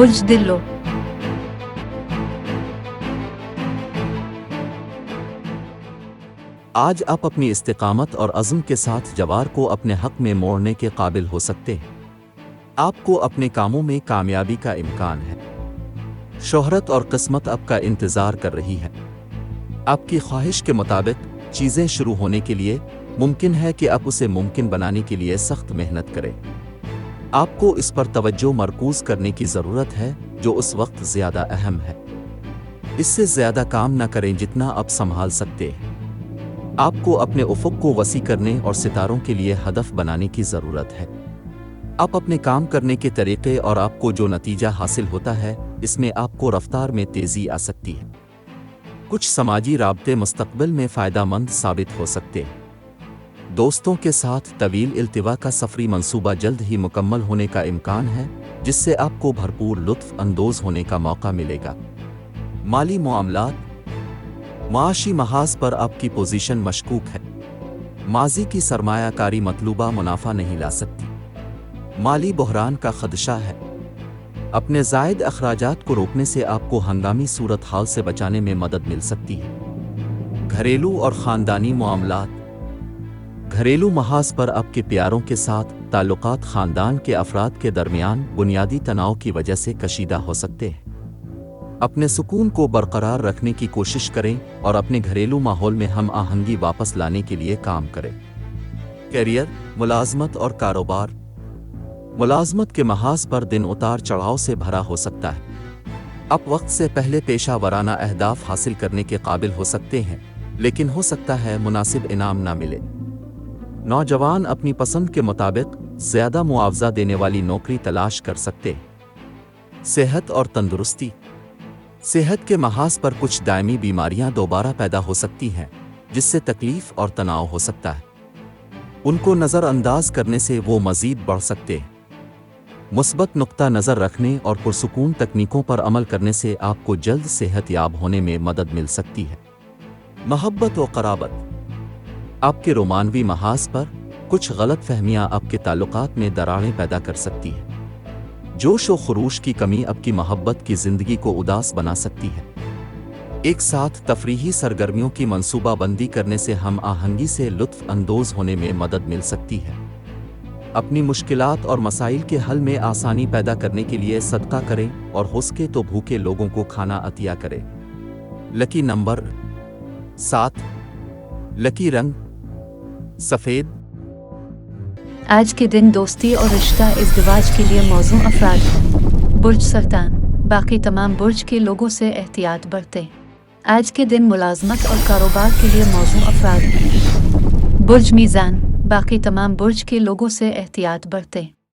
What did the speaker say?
برج دلو۔ آج آپ اپنی استقامت اور عزم کے ساتھ جوار کو اپنے حق میں موڑنے کے قابل ہو سکتے ہیں۔ آپ کو اپنے کاموں میں کامیابی کا امکان ہے۔ شہرت اور قسمت آپ کا انتظار کر رہی ہے۔ آپ کی خواہش کے مطابق چیزیں شروع ہونے کے لیے ممکن ہے کہ آپ اسے ممکن بنانے کے لیے سخت محنت کریں۔ آپ کو اس پر توجہ مرکوز کرنے کی ضرورت ہے جو اس وقت زیادہ اہم ہے۔ اس سے زیادہ کام نہ کریں جتنا آپ سنبھال سکتے ہیں۔ آپ کو اپنے افق کو وسیع کرنے اور ستاروں کے لیے ہدف بنانے کی ضرورت ہے۔ آپ اپنے کام کرنے کے طریقے اور آپ کو جو نتیجہ حاصل ہوتا ہے اس میں آپ کو رفتار میں تیزی آ سکتی ہے۔ کچھ سماجی رابطے مستقبل میں فائدہ مند ثابت ہو سکتے ہیں۔ دوستوں کے ساتھ طویل التوا کا سفری منصوبہ جلد ہی مکمل ہونے کا امکان ہے جس سے آپ کو بھرپور لطف اندوز ہونے کا موقع ملے گا۔ مالی معاملات، معاشی محاذ پر آپ کی پوزیشن مشکوک ہے۔ ماضی کی سرمایہ کاری مطلوبہ منافع نہیں لا سکتی۔ مالی بحران کا خدشہ ہے۔ اپنے زائد اخراجات کو روکنے سے آپ کو ہنگامی صورتحال سے بچانے میں مدد مل سکتی ہے۔ گھریلو اور خاندانی معاملات، گھریلو محاذ پر آپ کے پیاروں کے ساتھ تعلقات خاندان کے افراد کے درمیان بنیادی تناؤ کی وجہ سے کشیدہ ہو سکتے ہیں۔ اپنے سکون کو برقرار رکھنے کی کوشش کریں اور اپنے گھریلو ماحول میں ہم آہنگی واپس لانے کے لیے کام کریں۔ کیریئر، ملازمت اور کاروبار، ملازمت کے محاذ پر دن اتار چڑھاؤ سے بھرا ہو سکتا ہے۔ آپ وقت سے پہلے پیشہ ورانہ اہداف حاصل کرنے کے قابل ہو سکتے ہیں لیکن ہو سکتا ہے مناسب انعام نہ ملے۔ نوجوان اپنی پسند کے مطابق زیادہ معاوضہ دینے والی نوکری تلاش کر سکتے ہیں۔ صحت اور تندرستی، صحت کے محاذ پر کچھ دائمی بیماریاں دوبارہ پیدا ہو سکتی ہیں جس سے تکلیف اور تناؤ ہو سکتا ہے۔ ان کو نظر انداز کرنے سے وہ مزید بڑھ سکتے ہیں۔ مثبت نقطہ نظر رکھنے اور پرسکون تکنیکوں پر عمل کرنے سے آپ کو جلد صحت یاب ہونے میں مدد مل سکتی ہے۔ محبت و قرابت، آپ کے رومانوی محاذ پر کچھ غلط فہمیاں آپ کے تعلقات میں دراڑیں پیدا کر سکتی ہیں۔ جوش و خروش کی کمی آپ کی محبت کی زندگی کو اداس بنا سکتی ہے۔ ایک ساتھ تفریحی سرگرمیوں کی منصوبہ بندی کرنے سے ہم آہنگی سے لطف اندوز ہونے میں مدد مل سکتی ہے۔ اپنی مشکلات اور مسائل کے حل میں آسانی پیدا کرنے کے لیے صدقہ کریں اور ہو سکے تو بھوکے لوگوں کو کھانا عطیہ کریں۔ لکی نمبر 7، لکی رنگ سفید۔ آج کے دن دوستی اور رشتہ ازدواج کے لیے موزوں افراد ہیں۔ برج سرطان، باقی تمام برج کے لوگوں سے احتیاط برتیں۔ آج کے دن ملازمت اور کاروبار کے لیے موزوں افراد ہیں۔ برج میزان، باقی تمام برج کے لوگوں سے احتیاط برتیں۔